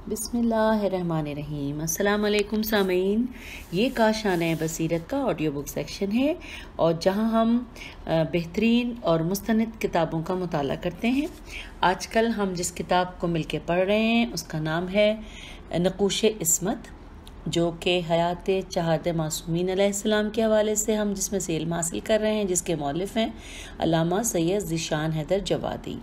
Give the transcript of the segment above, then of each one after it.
بسم اللہ الرحمن الرحیم۔ السلام علیکم سامعین، یہ کاشانۂ بصیرت کا آڈیو بک سیکشن ہے اور جہاں ہم بہترین اور مستند کتابوں کا مطالعہ کرتے ہیں۔ آج کل ہم جس کتاب کو مل کے پڑھ رہے ہیں اس کا نام ہے نقوش عصمت، جو کہ حیات چہارد معصومین علیہ السلام کے حوالے سے ہم جس میں سے علم حاصل کر رہے ہیں، جس کے مؤلف ہیں علامہ سید ذیشان حیدر جوادی۔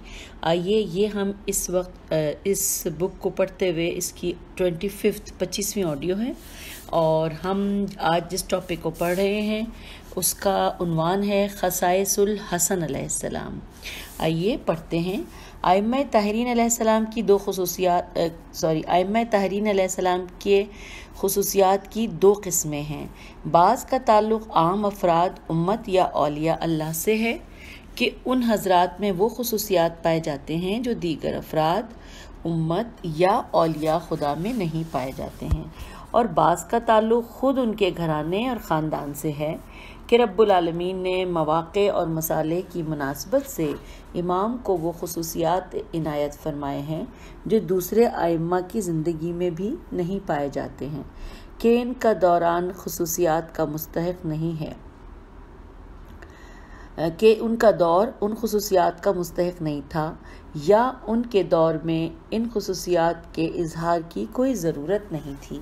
آئیے یہ ہم اس وقت اس بک کو پڑھتے ہوئے اس کی 25ویں آڈیو ہے، اور ہم آج جس ٹاپک کو پڑھ رہے ہیں اس کا عنوان ہے خصائص الحسن علیہ السلام۔ آئیے پڑھتے ہیں۔ ائمہ طاہرین علیہ السلام کی ائمہ طاہرین علیہ السلام کے خصوصیات کی دو قسمیں ہیں۔ بعض کا تعلق عام افراد امت یا اولیاء اللہ سے ہے کہ ان حضرات میں وہ خصوصیات پائے جاتے ہیں جو دیگر افراد امت یا اولیاء خدا میں نہیں پائے جاتے ہیں، اور بعض کا تعلق خود ان کے گھرانے اور خاندان سے ہے کہ رب العالمین نے مواقع اور مصالح کی مناسبت سے امام کو وہ خصوصیات عنایت فرمائے ہیں جو دوسرے ائمہ کی زندگی میں بھی نہیں پائے جاتے ہیں، کہ ان کا دوران خصوصیات کا مستحق نہیں ہے، کہ ان کا دور ان خصوصیات کا مستحق نہیں تھا، یا ان کے دور میں ان خصوصیات کے اظہار کی کوئی ضرورت نہیں تھی۔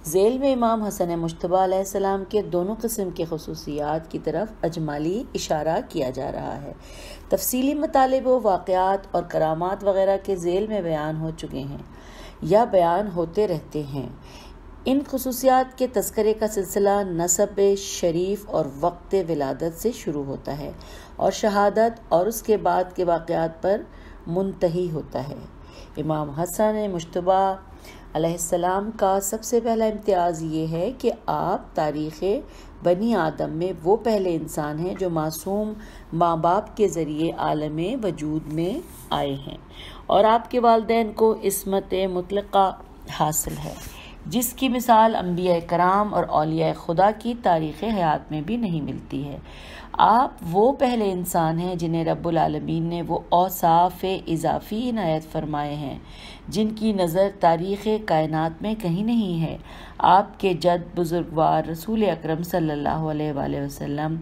ذیل میں امام حسن مجتبیٰ علیہ السلام کے دونوں قسم کے خصوصیات کی طرف اجمالی اشارہ کیا جا رہا ہے۔ تفصیلی مطالب و واقعات اور کرامات وغیرہ کے ذیل میں بیان ہو چکے ہیں یا بیان ہوتے رہتے ہیں۔ ان خصوصیات کے تذکرے کا سلسلہ نسب شریف اور وقت ولادت سے شروع ہوتا ہے اور شہادت اور اس کے بعد کے واقعات پر منتہی ہوتا ہے۔ امام حسن مجتبیٰ علیہ السلام کا سب سے پہلا امتیاز یہ ہے کہ آپ تاریخ بنی آدم میں وہ پہلے انسان ہیں جو معصوم ماں باپ کے ذریعے عالم وجود میں آئے ہیں، اور آپ کے والدین کو عصمت مطلقہ حاصل ہے، جس کی مثال انبیاء کرام اور اولیاء خدا کی تاریخ حیات میں بھی نہیں ملتی ہے۔ آپ وہ پہلے انسان ہیں جنہیں رب العالمین نے وہ اوصاف اضافی عنایت فرمائے ہیں جن کی نظر تاریخ کائنات میں کہیں نہیں ہے۔ آپ کے جد بزرگوار رسول اکرم صلی اللہ علیہ وآلہ وسلم،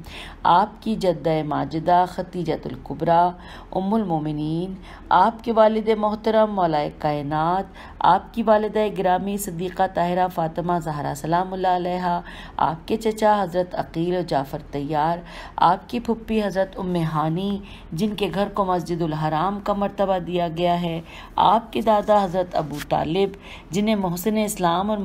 آپ کی جدہ ماجدہ ختیجۃ الکبریٰ ام المومنین، آپ کے والد محترم مولا کائنات، آپ کی والدہ گرامی صدیقہ طاہرہ فاطمہ زہرا سلام اللہ علیہا، آپ کے چچا حضرت عقیل و جعفر طیار، آپ کی پھپھی حضرت ام ہانی جن کے گھر کو مسجد الحرام کا مرتبہ دیا گیا ہے، آپ کے دادا حضرت ابو طالب جنہیں محسن اسلام اور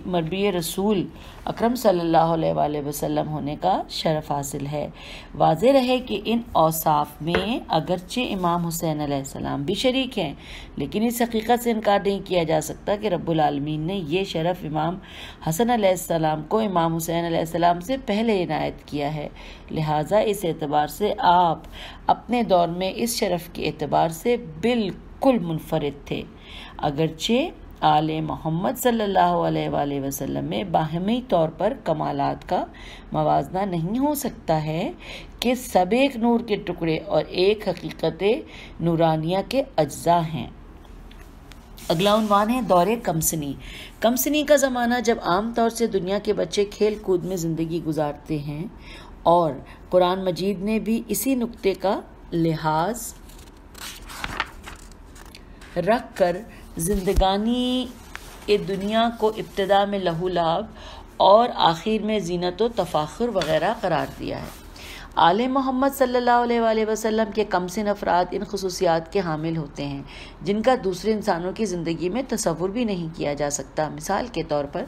مربی رسول اکرم صلی اللہ علیہ وآلہ وسلم ہونے کا شرف حاصل ہے۔ واضح رہے کہ ان اوصاف میں اگرچہ امام حسین علیہ السلام بھی شریک ہیں، لیکن اس حقیقت سے انکار نہیں کیا جا سکتا کہ رب العالمین نے یہ شرف امام حسن علیہ السلام کو امام حسین علیہ السلام سے پہلے عنایت کیا ہے، لہٰذا اس اعتبار سے آپ اپنے دور میں اس شرف کے اعتبار سے بالکل منفرد تھے، اگرچہ آل محمد صلی اللہ علیہ وآلہ وسلم میں باہمی طور پر کمالات کا موازنہ نہیں ہو سکتا ہے کہ سب ایک نور کے ٹکڑے اور ایک حقیقت نورانیہ کے اجزاء ہیں۔ اگلا عنوان ہے دور کمسنی۔ کمسنی کا زمانہ جب عام طور سے دنیا کے بچے کھیل کود میں زندگی گزارتے ہیں، اور قرآن مجید نے بھی اسی نقطے کا لحاظ رکھ کر زندگانی دنیا کو ابتدا میں لہو لعب اور آخر میں زینت و تفاخر وغیرہ قرار دیا ہے۔ آل محمد صلی اللہ علیہ وآلہ وسلم کے کمسن افراد ان خصوصیات کے حامل ہوتے ہیں جن کا دوسرے انسانوں کی زندگی میں تصور بھی نہیں کیا جا سکتا۔ مثال کے طور پر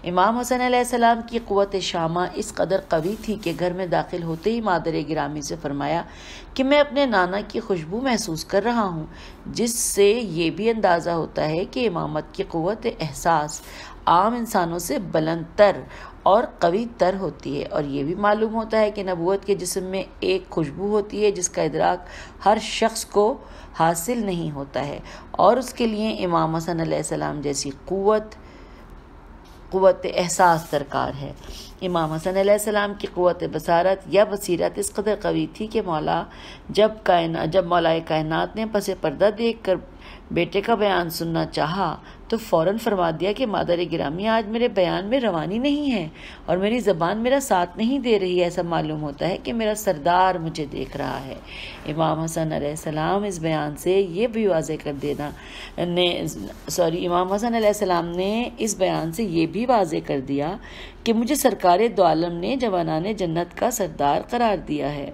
امام حسن علیہ السلام کی قوت شامہ اس قدر قوی تھی کہ گھر میں داخل ہوتے ہی مادر گرامی سے فرمایا کہ میں اپنے نانا کی خوشبو محسوس کر رہا ہوں، جس سے یہ بھی اندازہ ہوتا ہے کہ امامت کی قوت احساس عام انسانوں سے بلند تر اور قوی تر ہوتی ہے، اور یہ بھی معلوم ہوتا ہے کہ نبوت کے جسم میں ایک خوشبو ہوتی ہے جس کا ادراک ہر شخص کو حاصل نہیں ہوتا ہے، اور اس کے لیے امام حسن علیہ السلام جیسی قوت احساس درکار ہے۔ امام حسن علیہ السلام کی قوت بصارت یا بصیرت اس قدر قوی تھی کہ جب مولا کائنات نے پس پردہ دیکھ کر بیٹے کا بیان سننا چاہا تو فوراً فرما دیا کہ مادر گرامی آج میرے بیان میں روانی نہیں ہے اور میری زبان میرا ساتھ نہیں دے رہی. ایسا معلوم ہوتا ہے کہ میرا سردار مجھے دیکھ رہا ہے. امام حسن علیہ السلام اس بیان سے یہ بھی واضح کر امام حسن علیہ السلام نے اس بیان سے یہ بھی واضح کر دیا کہ مجھے سرکار دو عالم نے جوانان جنت کا سردار قرار دیا ہے،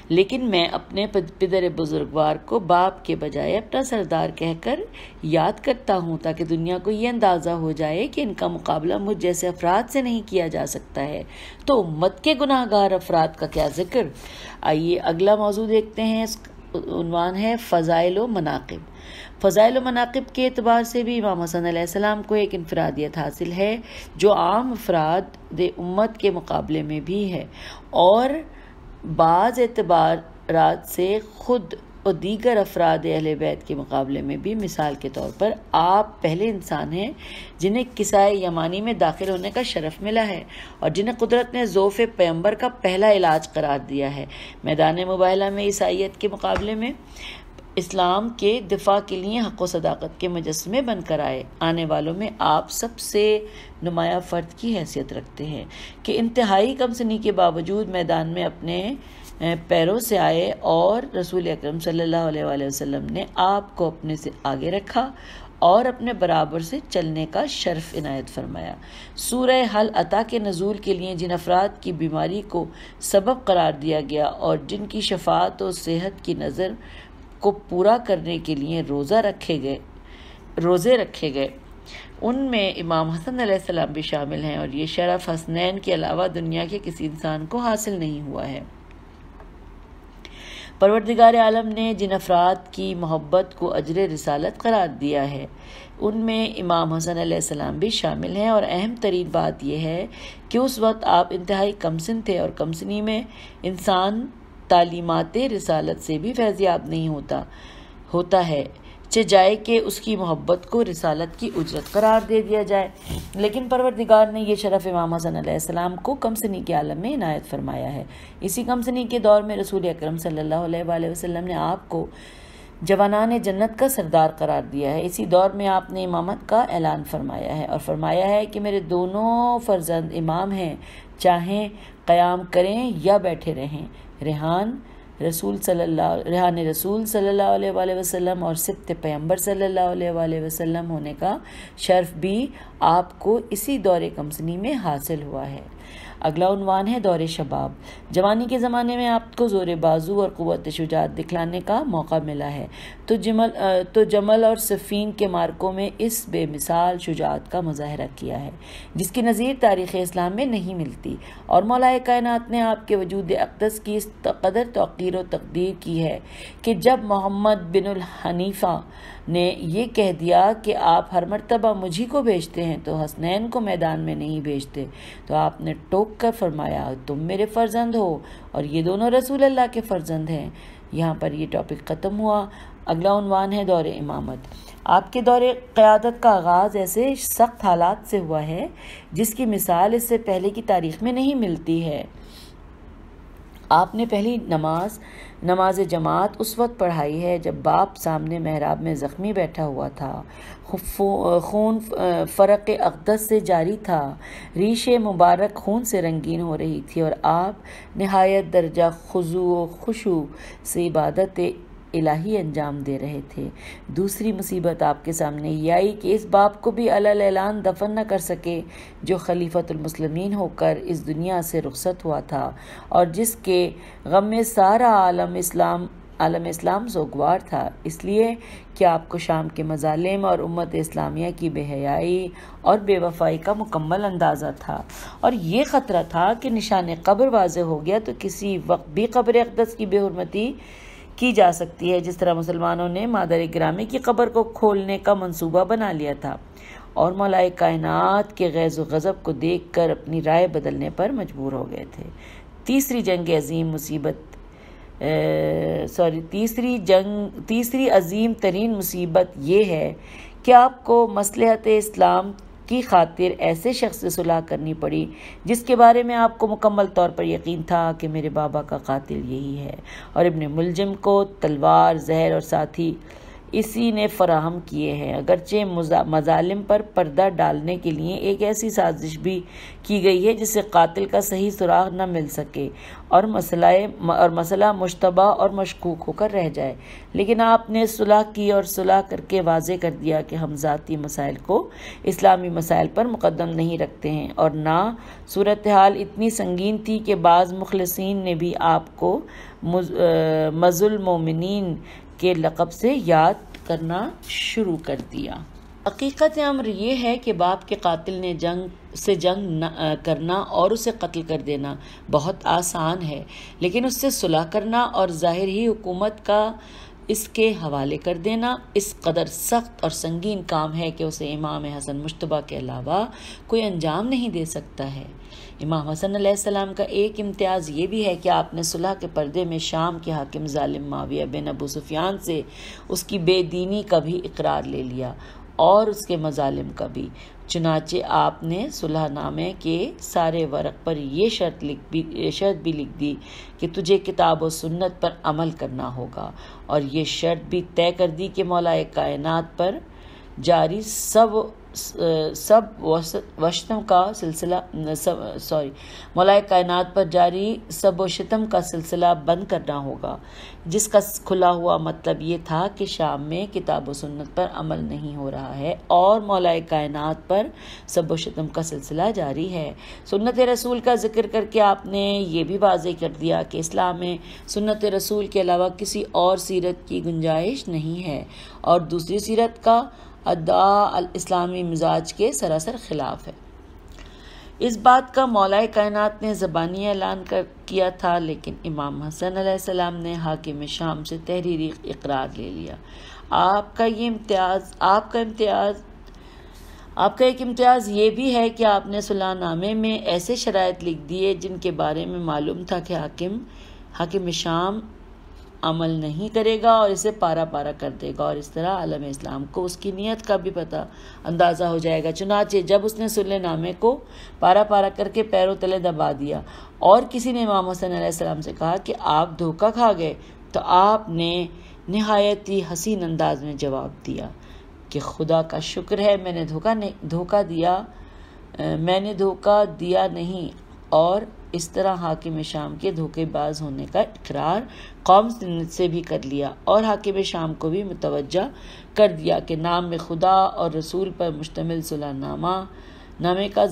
لیکن میں اپنے پدر بزرگوار کو باپ کے بجائے اپنا سردار کہہ کر یاد کرتا ہوں تاکہ دنیا کو یہ اندازہ ہو جائے کہ ان کا مقابلہ مجھ جیسے افراد سے نہیں کیا جا سکتا ہے، تو امت کے گناہ گار افراد کا کیا ذکر. آئیے اگلا موضوع دیکھتے ہیں. اس عنوان ہے فضائل و مناقب. فضائل و مناقب کے اعتبار سے بھی امام حسن علیہ السلام کو ایک انفرادیت حاصل ہے جو عام افراد امت کے مقابلے میں بھی ہے، اور بعض اعتبارات سے خود اور دیگر افراد اہل بیت کے مقابلے میں بھی. مثال کے طور پر آپ پہلے انسان ہیں جنہیں کسائے یمانی میں داخل ہونے کا شرف ملا ہے اور جنہیں قدرت نے ذوف پیغمبر کا پہلا علاج قرار دیا ہے. میدان مباہلہ میں عیسائیت کے مقابلے میں اسلام کے دفاع کے لیے حق و صداقت کے مجسمے بن کر آنے والوں میں آپ سب سے نمایاں فرد کی حیثیت رکھتے ہیں کہ انتہائی کم سنی کے باوجود میدان میں اپنے پیروں سے آئے اور رسول اکرم صلی اللہ علیہ وآلہ وسلم نے آپ کو اپنے سے آگے رکھا اور اپنے برابر سے چلنے کا شرف عنایت فرمایا. سورہ حل عطا کے نزول کے لیے جن افراد کی بیماری کو سبب قرار دیا گیا اور جن کی شفاعت و صحت کی نظر کو پورا کرنے کے لیے روزے رکھے گئے، ان میں امام حسن علیہ السلام بھی شامل ہیں، اور یہ شرف حسنین کے علاوہ دنیا کے کسی انسان کو حاصل نہیں ہوا ہے. پروردگار عالم نے جن افراد کی محبت کو اجر رسالت قرار دیا ہے ان میں امام حسن علیہ السلام بھی شامل ہیں، اور اہم ترین بات یہ ہے کہ اس وقت آپ انتہائی کمسن تھے، اور کمسنی میں انسان تعلیمات رسالت سے بھی فیضیاب نہیں ہوتا ہے، چاہے کہ اس کی محبت کو رسالت کی اجرت قرار دے دیا جائے. لیکن پروردگار نے یہ شرف امام حسن علیہ السلام کو کمسنی کے عالم میں عنایت فرمایا ہے. اسی کمسنی کے دور میں رسول اکرم صلی اللہ علیہ وآلہ وسلم نے آپ کو جوانان جنت کا سردار قرار دیا ہے. اسی دور میں آپ نے امامت کا اعلان فرمایا ہے اور فرمایا ہے کہ میرے دونوں فرزند امام ہیں، چاہیں قیام کریں یا بیٹھے رہیں. ریحان رسول صلی اللہ علیہ وآلہ وسلم اور سبط پیغمبر صلی اللہ علیہ وآلہ وسلم ہونے کا شرف بھی آپ کو اسی دور کمسنی میں حاصل ہوا ہے. اگلا عنوان ہے دور شباب. جوانی کے زمانے میں آپ کو زور بازو اور قوت شجاعت دکھلانے کا موقع ملا ہے، تو جمل اور صفین کے مارکوں میں اس بے مثال شجاعت کا مظاہرہ کیا ہے جس کی نظیر تاریخ اسلام میں نہیں ملتی، اور مولا کائنات نے آپ کے وجود اقدس کی اس قدر توقیر و تقدیر کی ہے کہ جب محمد بن الحنیفہ نے یہ کہہ دیا کہ آپ ہر مرتبہ مجھی کو بھیجتے ہیں تو حسنین کو میدان میں نہیں بھیجتے، تو آپ نے ٹوک کر فرمایا تم میرے فرزند ہو اور یہ دونوں رسول اللہ کے فرزند ہیں. یہاں پر یہ ٹاپک ختم ہوا. اگلا عنوان ہے دور امامت. آپ کے دور قیادت کا آغاز ایسے سخت حالات سے ہوا ہے جس کی مثال اس سے پہلے کی تاریخ میں نہیں ملتی ہے. آپ نے پہلی نماز جماعت اس وقت پڑھائی ہے جب باپ سامنے محراب میں زخمی بیٹھا ہوا تھا، خون فرق اقدس سے جاری تھا، ریش مبارک خون سے رنگین ہو رہی تھی، اور آپ نہایت درجہ خضوع و خشوع سے عبادت الہی انجام دے رہے تھے. دوسری مصیبت آپ کے سامنے یہ آئی کہ اس باپ کو بھی علل اعلان دفن نہ کر سکے جو خلیفۃ المسلمین ہو کر اس دنیا سے رخصت ہوا تھا اور جس کے غم میں سارا عالم اسلام سوگوار تھا، اس لیے کہ آپ کو شام کے مظالم اور امت اسلامیہ کی بے حیائی اور بے وفائی کا مکمل اندازہ تھا، اور یہ خطرہ تھا کہ نشان قبر واضح ہو گیا تو کسی وقت بھی قبر اقدس کی بے حرمتی کی جا سکتی ہے، جس طرح مسلمانوں نے مادر گرامی کی قبر کو کھولنے کا منصوبہ بنا لیا تھا اور مولا کائنات کے غیظ و غضب کو دیکھ کر اپنی رائے بدلنے پر مجبور ہو گئے تھے. تیسری عظیم ترین مصیبت یہ ہے کہ آپ کو مصلحت اسلام کی خاطر ایسے شخص سے صلح کرنی پڑی جس کے بارے میں آپ کو مکمل طور پر یقین تھا کہ میرے بابا کا قاتل یہی ہے، اور ابن ملجم کو تلوار، زہر اور ساتھ ہی اسی نے فراہم کیے ہیں، اگرچہ مظالم پر پردہ ڈالنے کے لیے ایک ایسی سازش بھی کی گئی ہے جس سے قاتل کا صحیح سراغ نہ مل سکے اور مسئلہ مشتبہ اور مشکوک ہو کر رہ جائے، لیکن آپ نے صلح کی اور صلح کر کے واضح کر دیا کہ ہم ذاتی مسائل کو اسلامی مسائل پر مقدم نہیں رکھتے ہیں، اور نہ صورتحال اتنی سنگین تھی کہ بعض مخلصین نے بھی آپ کو مز المومنین کے لقب سے یاد کرنا شروع کر دیا۔ حقیقت امر یہ ہے کہ باپ کے قاتل نے جنگ کرنا اور اسے قتل کر دینا بہت آسان ہے، لیکن اس سے صلح کرنا اور ظاہر ہی حکومت کا اس کے حوالے کر دینا اس قدر سخت اور سنگین کام ہے کہ اسے امام حسن مجتبیٰ کے علاوہ کوئی انجام نہیں دے سکتا ہے۔ امام حسن علیہ السلام کا ایک امتیاز یہ بھی ہے کہ آپ نے صلح کے پردے میں شام کے حاکم ظالم معاویہ بن ابو سفیان سے اس کی بے دینی کا بھی اقرار لے لیا اور اس کے مظالم کا بھی۔ چنانچہ آپ نے صلح نامے کے سارے ورق پر یہ شرط بھی لکھ دی کہ تجھے کتاب و سنت پر عمل کرنا ہوگا، اور یہ شرط بھی طے کر دی کہ مولا کائنات پر جاری مولا کائنات پر جاری سب و شتم کا سلسلہ بند کرنا ہوگا، جس کا کھلا ہوا مطلب یہ تھا کہ شام میں کتاب و سنت پر عمل نہیں ہو رہا ہے اور مولا کائنات پر سب و شتم کا سلسلہ جاری ہے۔ سنت رسول کا ذکر کر کے آپ نے یہ بھی واضح کر دیا کہ اسلام میں سنت رسول کے علاوہ کسی اور سیرت کی گنجائش نہیں ہے، اور دوسری سیرت کا ادعا الاسلامی مزاج کے سراسر خلاف ہے۔ اس بات کا مولا کائنات نے زبانی اعلان کیا تھا، لیکن امام حسن علیہ السلام نے حاکم شام سے تحریری اقرار لے لیا۔ آپ کا ایک امتیاز یہ بھی ہے کہ آپ نے صلح نامے میں ایسے شرائط لکھ دیے جن کے بارے میں معلوم تھا کہ حاکم شام عمل نہیں کرے گا اور اسے پارا پارا کر دے گا، اور اس طرح عالم اسلام کو اس کی نیت کا بھی اندازہ ہو جائے گا۔ چنانچہ جب اس نے صلح نامے کو پارا پارا کر کے پیروں تلے دبا دیا اور کسی نے امام حسن علیہ السلام سے کہا کہ آپ دھوکہ کھا گئے، تو آپ نے نہایت ہی حسین انداز میں جواب دیا کہ خدا کا شکر ہے میں نے دھوکہ دیا نہیں، اور اس طرح حاکم شام کے دھوکے باز ہونے کا اقرار قوم سے بھی کر لیا، اور حاکم شام کو بھی متوجہ کر دیا کہ نام خدا اور رسول پر مشتمل صلح نامے کا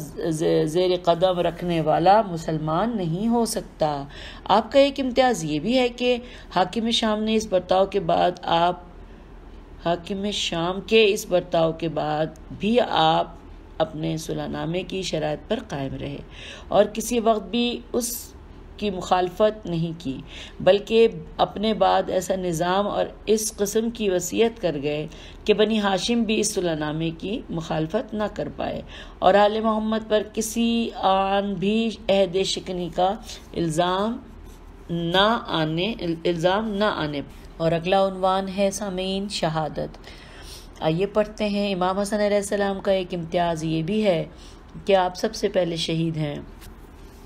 زیر قدم رکھنے والا مسلمان نہیں ہو سکتا۔ آپ کا ایک امتیاز یہ بھی ہے کہ حاکم شام کے اس برتاؤ کے بعد بھی آپ اپنے صلح نامے کی شرائط پر قائم رہے اور کسی وقت بھی اس کی مخالفت نہیں کی، بلکہ اپنے بعد ایسا نظام اور اس قسم کی وصیت کر گئے کہ بنی ہاشم بھی اس صلح نامے کی مخالفت نہ کر پائے اور آل محمد پر کسی آن بھی عہد شکنی کا الزام نہ آنے۔ اور اگلا عنوان ہے سامعین شہادت۔ آئیے پڑھتے ہیں۔ امام حسن علیہ السلام کا ایک امتیاز یہ بھی ہے کہ آپ سب سے پہلے شہید ہیں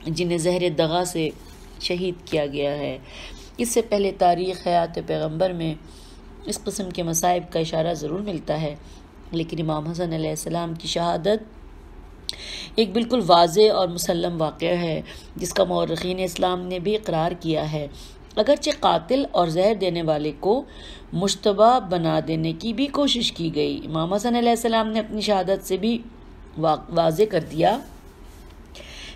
جنہیں زہر دغا سے شہید کیا گیا ہے۔ اس سے پہلے تاریخ حیات پیغمبر میں اس قسم کے مصائب کا اشارہ ضرور ملتا ہے، لیکن امام حسن علیہ السلام کی شہادت ایک بالکل واضح اور مسلم واقعہ ہے جس کا مورخین اسلام نے بھی اقرار کیا ہے، اگرچہ قاتل اور زہر دینے والے کو مشتبہ بنا دینے کی بھی کوشش کی گئی۔ امام حسن علیہ السلام نے اپنی شہادت سے بھی واضح کر دیا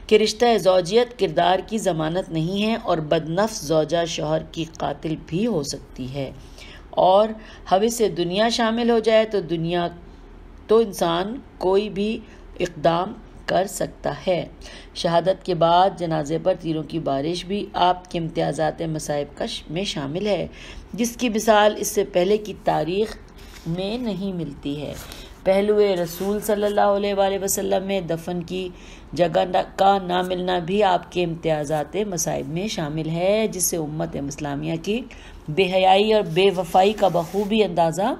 کہ رشتہ زوجیت کردار کی ضمانت نہیں ہے اور بدنفس زوجہ شوہر کی قاتل بھی ہو سکتی ہے، اور ہوس دنیا شامل ہو جائے تو انسان کوئی بھی اقدام کر سکتا ہے۔ شہادت کے بعد جنازے پر تیروں کی بارش بھی آپ کے امتیازات مصائب میں شامل ہے، جس کی مثال اس سے پہلے کی تاریخ میں نہیں ملتی ہے۔ پہلو رسول صلی اللہ علیہ وآلہ وسلم میں دفن کی جگہ کا نہ ملنا بھی آپ کے امتیازات مصائب میں شامل ہے، جس سے امت اسلامیہ کی بے حیائی اور بے وفائی کا بخوبی اندازہ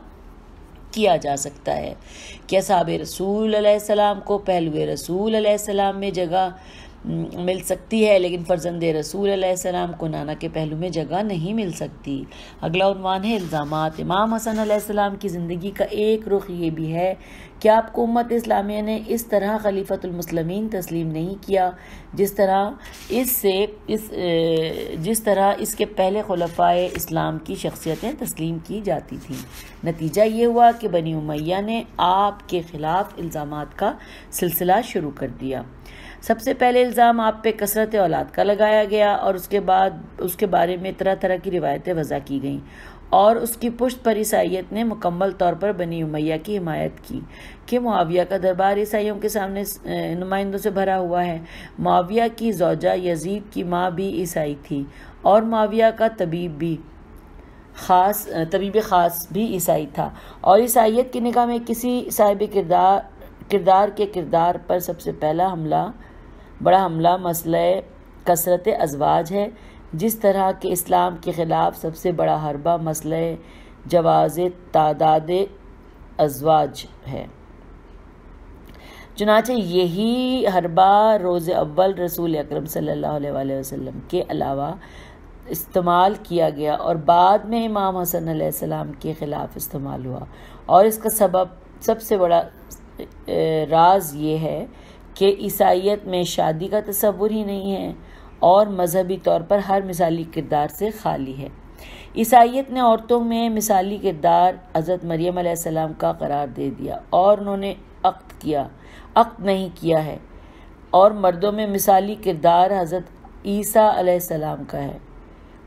کیا جا سکتا ہے کہ اصحاب رسول علیہ السلام کو پہلو رسول علیہ السلام میں جگہ مل سکتی ہے، لیکن فرزند رسول علیہ السلام کو نانا کے پہلو میں جگہ نہیں مل سکتی۔ اگلا عنوان ہے الزامات۔ امام حسن علیہ السلام کی زندگی کا ایک رخ یہ بھی ہے کہ آپ کو امت اسلامیہ نے اس طرح خلیفۃ المسلمین تسلیم نہیں کیا جس طرح اس کے پہلے خلفائے اسلام کی شخصیتیں تسلیم کی جاتی تھیں۔ نتیجہ یہ ہوا کہ بنی امیہ نے آپ کے خلاف الزامات کا سلسلہ شروع کر دیا۔ سب سے پہلے الزام آپ پہ کثرت اولاد کا لگایا گیا، اور اس کے بارے میں طرح طرح کی روایتیں وضع کی گئیں، اور اس کی پشت پر عیسائیت نے مکمل طور پر بنی امیہ کی حمایت کی کہ معاویہ کا دربار عیسائیوں کے سامنے نمائندوں سے بھرا ہوا ہے۔ معاویہ کی زوجہ یزید کی ماں بھی عیسائی تھی، اور معاویہ کا طبیب خاص بھی عیسائی تھا، اور عیسائیت کی نگاہ میں کسی صاحب کردار کے کردار پر سب سے بڑا حملہ مسئلہ کثرت ازواج ہے، جس طرح کہ اسلام کے خلاف سب سے بڑا حربہ مسئلہ جواز تعداد ازواج ہے۔ چنانچہ یہی حربہ روز اول رسول اکرم صلی اللہ علیہ وآلہ وسلم کے علاوہ استعمال کیا گیا، اور بعد میں امام حسن علیہ السلام کے خلاف استعمال ہوا، اور اس کا سب سے بڑا راز یہ ہے کہ عیسائیت میں شادی کا تصور ہی نہیں ہے، اور مذہبی طور پر ہر مثالی کردار سے خالی ہے۔ عیسائیت نے عورتوں میں مثالی کردار حضرت مریم علیہ السلام کا قرار دے دیا، اور انہوں نے عقد نہیں کیا ہے، اور مردوں میں مثالی کردار حضرت عیسیٰ علیہ السلام کا ہے،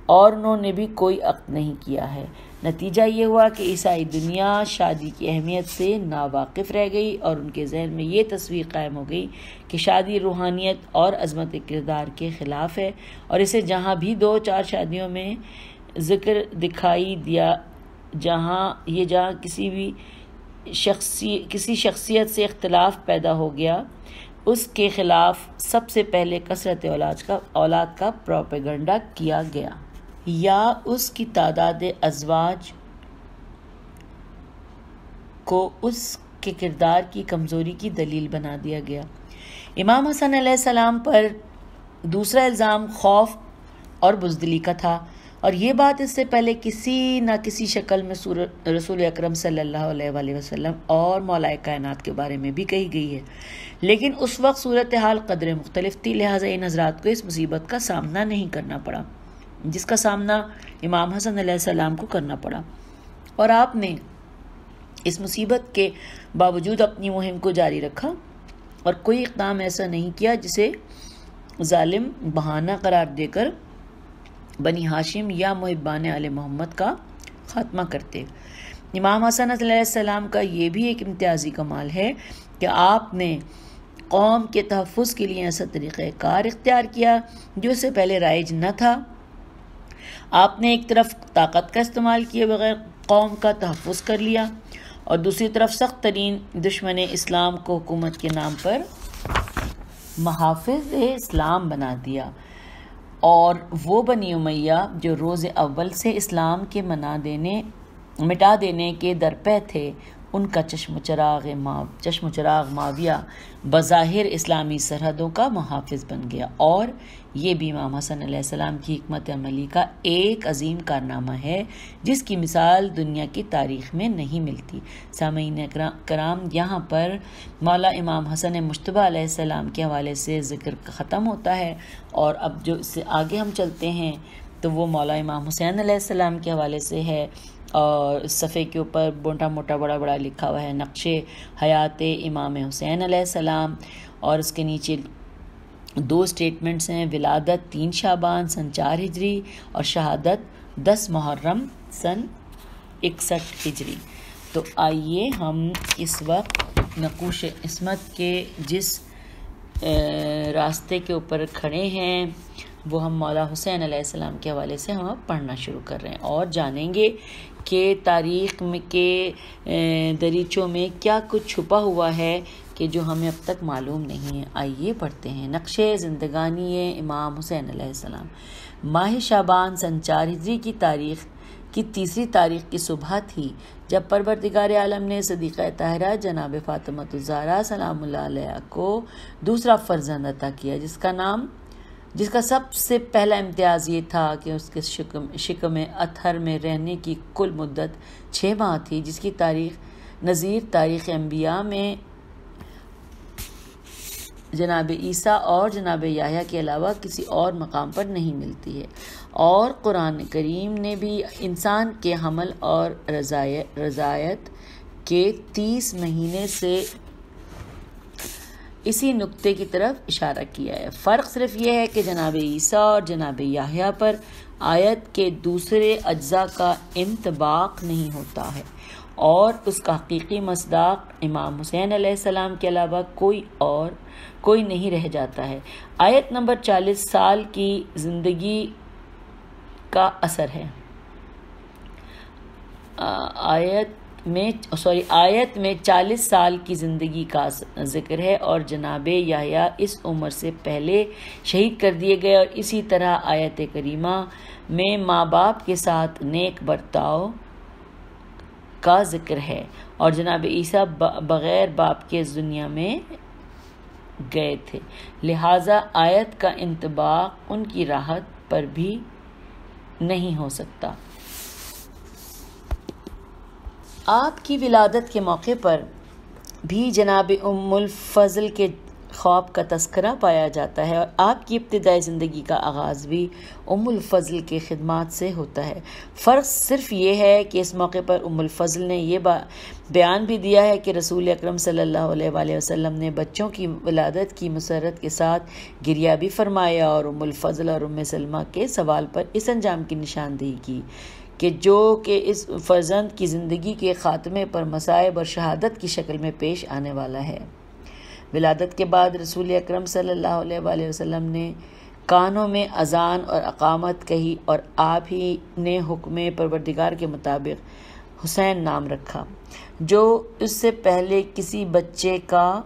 اور انہوں نے بھی کوئی عقد نہیں کیا ہے۔ نتیجہ یہ ہوا کہ عیسائی دنیا شادی کی اہمیت سے ناواقف رہ گئی، اور ان کے ذہن میں یہ تصویر قائم ہو گئی کہ شادی روحانیت اور عظمت کردار کے خلاف ہے، اور اسے جہاں بھی 2-4 شادیوں میں ذکر دکھائی دیا، جہاں کسی شخصیت سے اختلاف پیدا ہو گیا، اس کے خلاف سب سے پہلے کثرت اولاد کا پروپیگنڈا کیا گیا، یا اس کی تعداد ازواج کو اس کے کردار کی کمزوری کی دلیل بنا دیا گیا۔ امام حسن علیہ السلام پر دوسرا الزام خوف اور بزدلی کا تھا، اور یہ بات اس سے پہلے کسی نہ کسی شکل میں رسول اکرم صلی اللہ علیہ وآلہ وسلم اور مولا کائنات کے بارے میں بھی کہی گئی ہے، لیکن اس وقت صورتحال قدر مختلف تھی، لہٰذا ان حضرات کو اس مصیبت کا سامنا نہیں کرنا پڑا جس کا سامنا امام حسن علیہ السلام کو کرنا پڑا، اور آپ نے اس مصیبت کے باوجود اپنی مہم کو جاری رکھا، اور کوئی اقدام ایسا نہیں کیا جسے ظالم بہانہ قرار دے کر بنی ہاشم یا محبان آل محمد کا خاتمہ کرتے۔ امام حسن علیہ السلام کا یہ بھی ایک امتیازی کمال ہے کہ آپ نے قوم کے تحفظ کے لیے ایسا طریقہ کار اختیار کیا جو اس سے پہلے رائج نہ تھا۔ آپ نے ایک طرف طاقت کا استعمال کیے بغیر قوم کا تحفظ کر لیا، اور دوسری طرف سخت ترین دشمن اسلام کو حکومت کے نام پر محافظ اسلام بنا دیا، اور وہ بنی امیہ جو روز اول سے اسلام کے مٹا دینے کے درپے تھے، ان کا چشم و چراغ معاویہ بظاہر اسلامی سرحدوں کا محافظ بن گیا، اور یہ بھی امام حسن علیہ السلام کی حکمت عملی کا ایک عظیم کارنامہ ہے جس کی مثال دنیا کی تاریخ میں نہیں ملتی۔ سامعین کرام، یہاں پر مولا امام حسن مجتبیٰ علیہ السلام کے حوالے سے ذکر ختم ہوتا ہے، اور اب جو اس سے آگے ہم چلتے ہیں تو وہ مولا امام حسین علیہ السلام کے حوالے سے ہے، اور اس صفحے کے اوپر موٹا موٹا بڑا بڑا لکھا ہوا ہے نقش حیات امام حسین علیہ السلام، اور اس کے نیچے 2 سٹیٹمنٹس ہیں: ولادت 3 شعبان سن 4 ہجری اور شہادت 10 محرم سن 61 ہجری۔ تو آئیے ہم اس وقت نقوش عصمت کے جس راستے کے اوپر کھڑے ہیں وہ ہم مولا حسین علیہ السلام کے حوالے سے ہم اب پڑھنا شروع کر رہے ہیں، اور جانیں گے کہ تاریخ کے دریچوں میں کیا کچھ چھپا ہوا ہے کہ جو ہمیں اب تک معلوم نہیں ہے۔ آئیے پڑھتے ہیں۔ نقش زندگانی امام حسین علیہ السلام۔ ماہ شعبان سن 4 ہجری کی تاریخ کی تیسری تاریخ کی صبح تھی جب پروردگار عالم نے صدیقہ طاہرہ جناب فاطمۃ الزہرا سلام اللہ علیہا کو دوسرا فرزند عطا کیا، جس کا سب سے پہلا امتیاز یہ تھا کہ اس کے شکم اطہر میں رہنے کی کل مدت 6 ماہ تھی، جس کی نظیر تاریخ انبیاء میں جناب عیسیٰ اور جناب یحییٰ کے علاوہ کسی اور مقام پر نہیں ملتی ہے۔ اور قرآن کریم نے بھی انسان کے حمل اور رضاعت کے 30 مہینے سے اسی نقطے کی طرف اشارہ کیا ہے۔ فرق صرف یہ ہے کہ جناب عیسیٰ اور جناب یحییٰ پر آیت کے دوسرے اجزاء کا انطباق نہیں ہوتا ہے اور اس کا حقیقی مصداق امام حسین علیہ السلام کے علاوہ کوئی نہیں رہ جاتا ہے۔ آیت نمبر 40 سال کی زندگی کا اثر ہے۔ آیت میں 40 سال کی زندگی کا ذکر ہے اور جناب یحییٰ اس عمر سے پہلے شہید کر دیے گئے، اور اسی طرح آیت کریمہ میں ماں باپ کے ساتھ نیک برتاؤ کا ذکر ہے، اور جناب عیسیٰ بغیر باپ کے اس دنیا میں گئے تھے، لہٰذا آیت کا انطباق ان کی راحت پر بھی نہیں ہو سکتا۔ آپ کی ولادت کے موقع پر بھی جناب ام الفضل کے خواب کا تذکرہ پایا جاتا ہے، اور آپ کی ابتدائی زندگی کا آغاز بھی ام الفضل کے خدمات سے ہوتا ہے۔ فرق صرف یہ ہے کہ اس موقع پر ام الفضل نے یہ بیان بھی دیا ہے کہ رسول اکرم صلی اللہ علیہ وآلہ وسلم نے بچوں کی ولادت کی مسرت کے ساتھ گریہ بھی فرمایا، اور ام الفضل اور ام سلمہ کے سوال پر اس انجام کی نشاندہی کی کہ اس فرزند کی زندگی کے خاتمے پر مصائب اور شہادت کی شکل میں پیش آنے والا ہے۔ ولادت کے بعد رسول اکرم صلی اللہ علیہ وآلہ وسلم نے کانوں میں اذان اور اقامت کہی، اور آپ ہی نے حکم پروردگار کے مطابق حسین نام رکھا، جو اس سے پہلے کسی بچے کا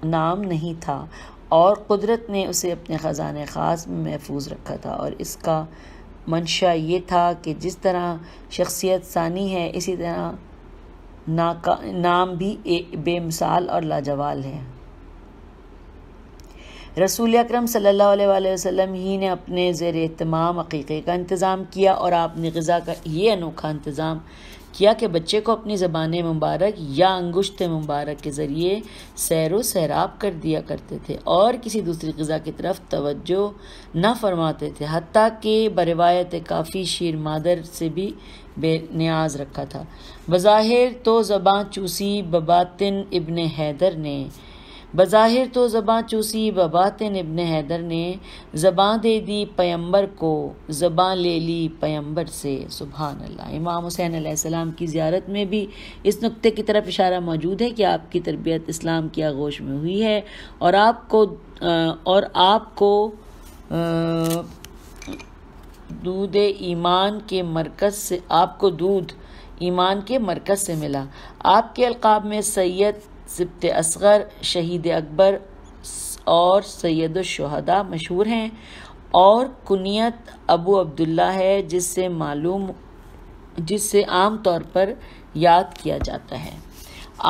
نام نہیں تھا، اور قدرت نے اسے اپنے خزانے خاص میں محفوظ رکھا تھا، اور اس کا منشا یہ تھا کہ جس طرح شخصیت ثانی ہے، اسی طرح نام بھی بے مثال اور لاجوال ہے۔ رسول اکرم صلی اللہ علیہ وآلہ وسلم ہی نے اپنے زیر اہتمام عقیقے کا انتظام کیا، اور آپ نے غذا کا یہ انوکھا انتظام کیا کہ بچے کو اپنی زبان مبارک یا انگشت مبارک کے ذریعے سیر و سیراب کر دیا کرتے تھے، اور کسی دوسری غذا کی طرف توجہ نہ فرماتے تھے، حتیٰ کہ بروایت کافی شیر مادر سے بھی بے نیاز رکھا تھا۔ بظاہر تو زباں چوسی بباطن ابن حیدر نے زباں دے دی پیمبر کو، زباں لے لی پیمبر سے، سبحان اللہ۔ امام حسین علیہ السلام کی زیارت میں بھی اس نقطے کی طرف اشارہ موجود ہے کہ آپ کی تربیت اسلام کی آغوش میں ہوئی ہے، اور آپ کو دودھ ایمان کے مرکز سے ملا۔ آپ کے القاب میں سید، سبط اصغر، شہید اکبر اور سید الشہداء مشہور ہیں، اور کنیت ابو عبداللہ ہے، جس سے عام طور پر یاد کیا جاتا ہے۔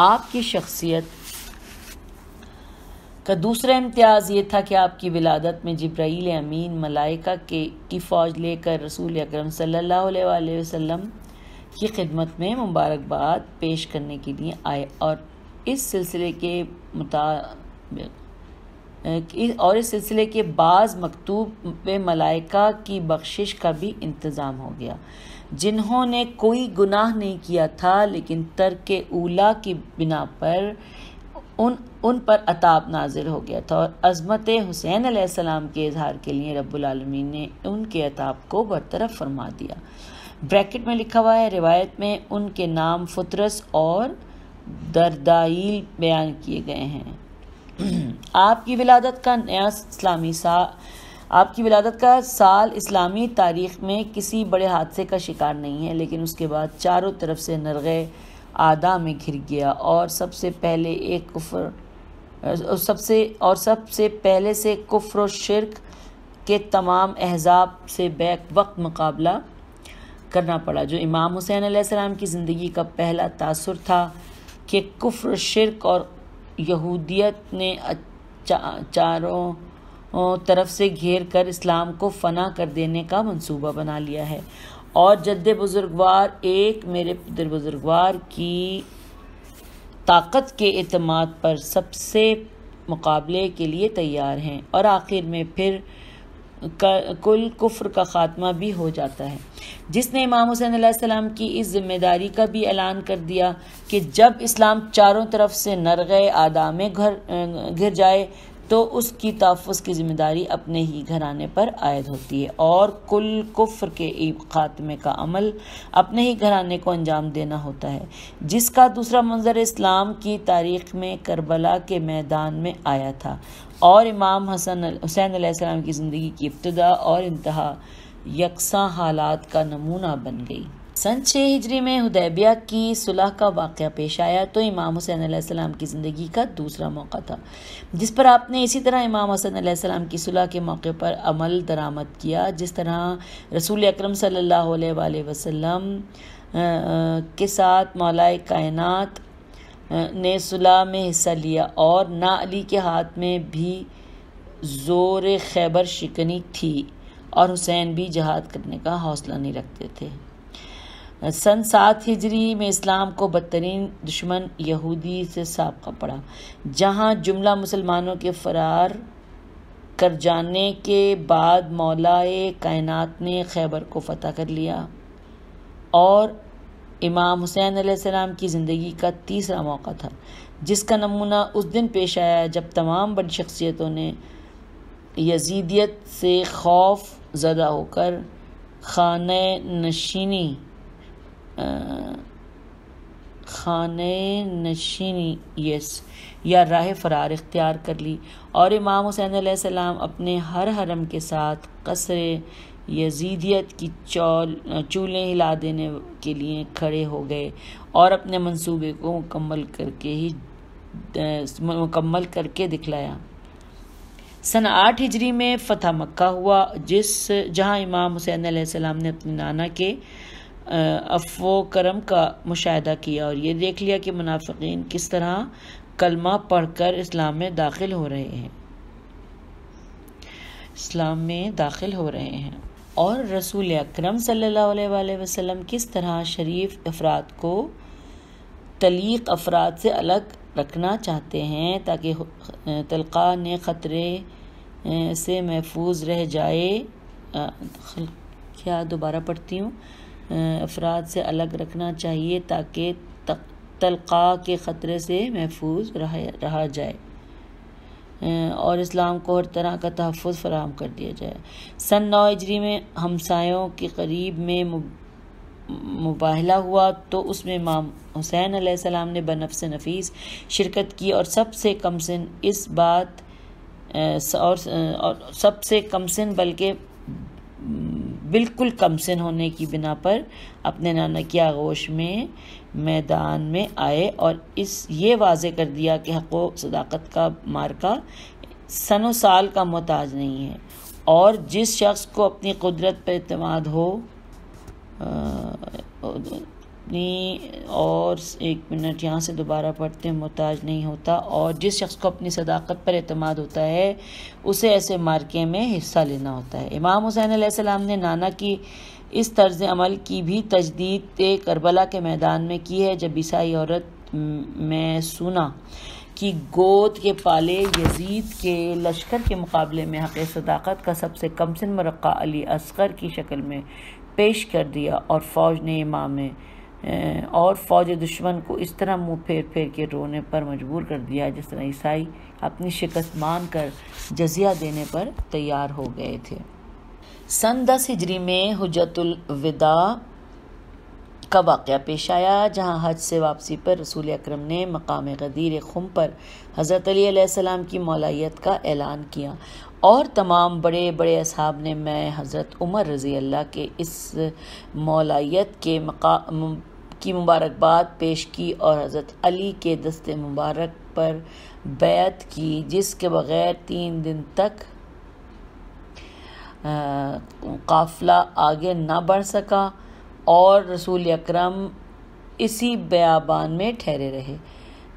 آپ کی شخصیت کا دوسرا امتیاز یہ تھا کہ آپ کی ولادت میں جبرائیل امین ملائکہ کی فوج لے کر رسول اکرم صلی اللہ علیہ وآلہ وسلم کی خدمت میں مبارکباد پیش کرنے کے لیے آئے، اور اس سلسلے کے بعض مکتوب ملائکہ کی بخشش کا بھی انتظام ہو گیا، جنہوں نے کوئی گناہ نہیں کیا تھا، لیکن ترک اولا کی بنا پر ان پر عطاب نازل ہو گیا تھا، اور عظمت حسین علیہ السلام کے اظہار کے لیے رب العالمین نے ان کے عطاب کو برطرف فرما دیا۔ بریکٹ میں لکھا ہوا ہے، روایت میں ان کے نام فطرس اور دردائیل بیان کیے گئے ہیں۔ آپ کی ولادت کا سال اسلامی تاریخ میں کسی بڑے حادثے کا شکار نہیں ہے، لیکن اس کے بعد چاروں طرف سے نرغے آدھا میں گھر گیا، اور سب سے پہلے سے کفر و شرک کے تمام احزاب سے بیک وقت مقابلہ کرنا پڑا، جو امام حسین علیہ السلام کی زندگی کا پہلا تاثر تھا کہ کفر، شرک اور یہودیت نے چاروں طرف سے گھیر کر اسلام کو فنا کر دینے کا منصوبہ بنا لیا ہے، اور جد بزرگوار ایک میرے پدر بزرگوار کی طاقت کے اعتماد پر سب سے مقابلے کے لیے تیار ہیں، اور آخر میں پھر کل کفر کا خاتمہ بھی ہو جاتا ہے، جس نے امام حسین علیہ السلام کی اس ذمہ داری کا بھی اعلان کر دیا کہ جب اسلام چاروں طرف سے نرغے آدھا میں گھر جائے تو اس کی تحفظ کی ذمہ داری اپنے ہی گھرانے پر عائد ہوتی ہے، اور کل کفر کے خاتمے کا عمل اپنے ہی گھرانے کو انجام دینا ہوتا ہے، جس کا دوسرا منظر اسلام کی تاریخ میں کربلا کے میدان میں آیا تھا، اور امام حسین علیہ السلام کی زندگی کی ابتدا اور انتہا یکساں حالات کا نمونہ بن گئی۔ سن 6 ہجری میں حدیبیہ کی صلح کا واقعہ پیش آیا تو امام حسین علیہ السلام کی زندگی کا دوسرا موقع تھا، جس پر آپ نے اسی طرح امام حسین علیہ السلام کی صلح کے موقع پر عمل درآمد کیا، جس طرح رسول اکرم صلی اللہ علیہ وآلہ وسلم کے ساتھ مولا کائنات نے صلح میں حصہ لیا، اور نہ علی کے ہاتھ میں بھی زور خیبر شکنی تھی، اور حسین بھی جہاد کرنے کا حوصلہ نہیں رکھتے تھے۔ سن 7 ہجری میں اسلام کو بدترین دشمن یہودی سے سابقہ پڑا، جہاں جملہ مسلمانوں کے فرار کر جانے کے بعد مولا کائنات نے خیبر کو فتح کر لیا، اور امام حسین علیہ السلام کی زندگی کا تیسرا موقع تھا، جس کا نمونہ اس دن پیش آیا جب تمام بڑی شخصیتوں نے یزیدیت سے خوف زدہ ہو کر خانہ نشینی یا راہ فرار اختیار کر لی، اور امام حسین علیہ السلام اپنے ہر حرم کے ساتھ قصر یزیدیت کی چولیں ہلا دینے کے لیے کھڑے ہو گئے، اور اپنے منصوبے کو مکمل کر کے دکھلایا۔ سن 8 ہجری میں فتح مکہ ہوا، جہاں امام حسین علیہ السلام نے اپنے نانا کے عفو و کرم کا مشاہدہ کیا، اور یہ دیکھ لیا کہ منافقین کس طرح کلمہ پڑھ کر اسلام میں داخل ہو رہے ہیں، اور رسول اکرم صلی اللہ علیہ وآلہ وسلم کس طرح شریف افراد کو طلیق افراد سے الگ رکھنا چاہتے ہیں تاکہ تلقان خطرے سے محفوظ رہ جائے۔ دوبارہ پڑھتی ہوں، افراد سے الگ رکھنا چاہیے تاکہ تلقاء کے خطرے سے محفوظ رہا جائے، اور اسلام کو ہر طرح کا تحفظ فراہم کر دیا جائے۔ سن 9 ہجری میں ہمسایوں کے قریب میں مباہلہ ہوا تو اس میں امام حسین علیہ السلام نے بنفس نفیس شرکت کی، اور سب سے کم سن بلکہ بالکل کم سن ہونے کی بنا پر اپنے نانا کی آغوش میں میدان میں آئے، اور یہ واضح کر دیا کہ حق و صداقت کا مارکہ سن و سال کا محتاج نہیں ہے، اور جس شخص کو اپنی قدرت پر اعتماد ہو محتاج نہیں ہوتا، اور جس شخص کو اپنی صداقت پر اعتماد ہوتا ہے اسے ایسے مارکے میں حصہ لینا ہوتا ہے۔ امام حسین علیہ السلام نے نانا کی اس طرز عمل کی بھی تجدید کربلا کے میدان میں کی ہے، جب عیسائی عورت میسونہ کی گود کے پالے یزید کے لشکر کے مقابلے میں حق صداقت کا سب سے کم سن مرقع علی اصغر کی شکل میں پیش کر دیا، اور فوج دشمن کو اس طرح منہ پھیر پھیر کے رونے پر مجبور کر دیا جس طرح عیسائی اپنی شکست مان کر جزیہ دینے پر تیار ہو گئے تھے۔ سن 10 ہجری میں حجۃ الوداع کا واقعہ پیش آیا، جہاں حج سے واپسی پر رسول اکرم نے مقام غدیر خم پر حضرت علی علیہ السلام کی مولائیت کا اعلان کیا، اور تمام بڑے بڑے اصحاب نے میں حضرت عمر رضی اللہ کے اس مولائیت کی مبارکباد پیش کی، اور حضرت علی کے دست مبارک پر بیعت کی، جس کے بغیر 3 دن تک قافلہ آگے نہ بڑھ سکا، اور رسول اکرم اسی بیابان میں ٹھہرے رہے۔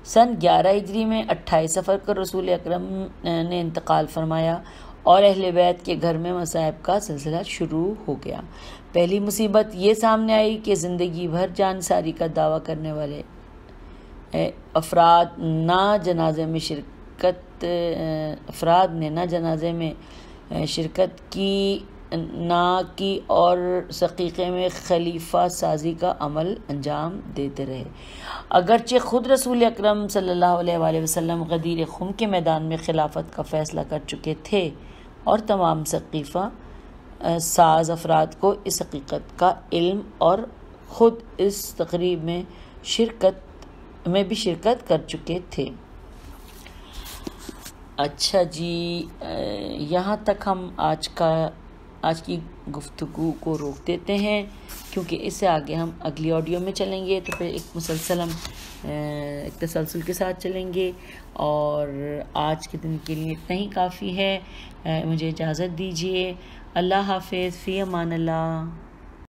سن 11 ہجری میں 28 صفر کو رسول اکرم نے انتقال فرمایا اور اہل بیت کے گھر میں مصائب کا سلسلہ شروع ہو گیا۔ پہلی مصیبت یہ سامنے آئی کہ زندگی بھر جانساری کا دعویٰ کرنے والے افراد نے جنازے میں شرکت کی اور سقیقے میں خلیفہ سازی کا عمل انجام دیتے رہے۔ اگرچہ خود رسول اکرم صلی اللہ علیہ وآلہ وسلم غدیر خم کے میدان میں خلافت کا فیصلہ کر چکے تھے اور تمام سقیفہ ساز افراد کو اس حقیقت کا علم اور خود اس تقریب میں بھی شرکت کر چکے تھے۔ اچھا جی، یہاں تک ہم آج کی گفتگو کو روک دیتے ہیں، کیونکہ اس سے آگے ہم اگلی آڈیو میں چلیں گے تو پھر ایک تسلسل کے ساتھ چلیں گے، اور آج کے دن کے لیے اتنا ہی کافی ہے۔ مجھے اجازت دیجیے۔ اللہ حافظ، فی امان اللہ۔